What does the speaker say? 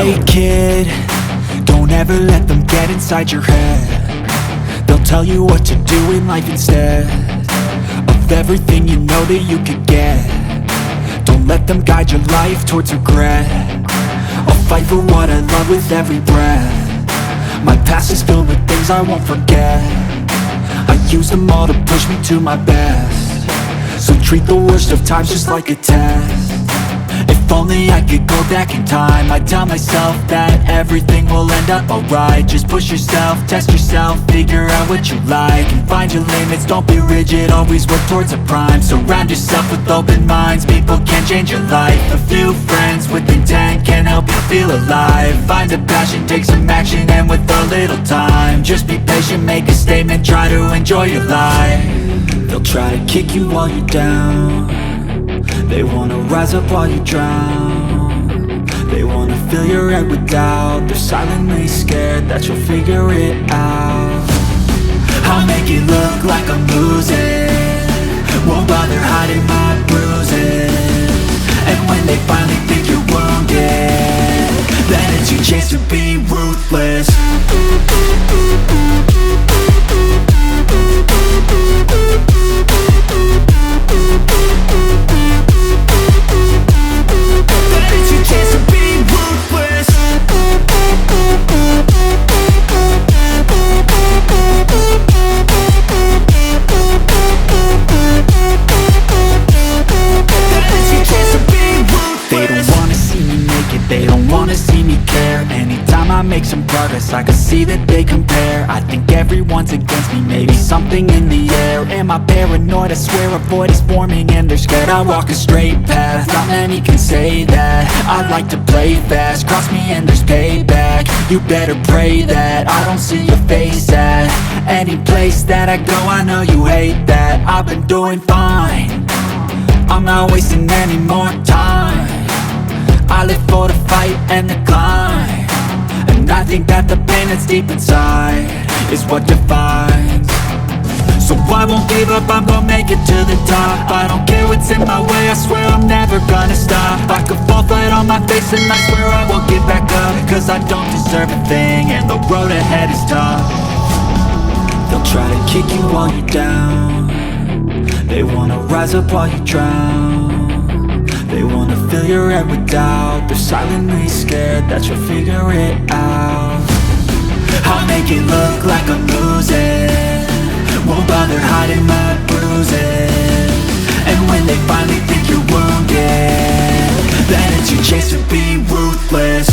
Hey kid, don't ever let them get inside your head. They'll tell you what to do in life instead of everything you know that you could get. Don't let them guide your life towards regret. I'll fight for what I love with every breath. My past is filled with things I won't forget. I use them all to push me to my best. So treat the worst of times just like a test. If only I could go back in time, I'd tell myself that everything will end up alright. Just push yourself, test yourself, figure out what you like, and find your limits, don't be rigid, always work towards a prime. Surround yourself with open minds, people can change your life. A few friends with intent can help you feel alive. Find a passion, take some action, and with a little time, just be patient, make a statement, try to enjoy your life. They'll try to kick you while you're down. They wanna rise up while you drown. They wanna fill your head with doubt. They're silently scared that you'll figure it out. I'll make it look like I'm losing, won't bother hiding my bruises. And when they finally think you're wounded, then it's your chance to be ruthless. They don't wanna see me care. Anytime I make some progress, I can see that they compare. I think everyone's against me, maybe something in the air. Am I paranoid? I swear a void is forming and they're scared. I walk a straight path, not many can say that. I like to play fast, cross me and there's payback. You better pray that I don't see your face at any place that I go. I know you hate that. I've been doing fine, I'm not wasting any more time. I live for the fight and the climb, and I think that the pain that's deep inside is what defines. So I won't give up, I'm gonna make it to the top. I don't care what's in my way, I swear I'm never gonna stop. I could fall flat on my face and I swear I won't get back up, cause I don't deserve a thing and the road ahead is tough. They'll try to kick you while you're down. They wanna rise up while you drown. They wanna fill your head with doubt. They're silently scared that you'll figure it out. I'll make it look like I'm losing, won't bother hiding my bruises. And when they finally think you're wounded, then it's your chance to be ruthless.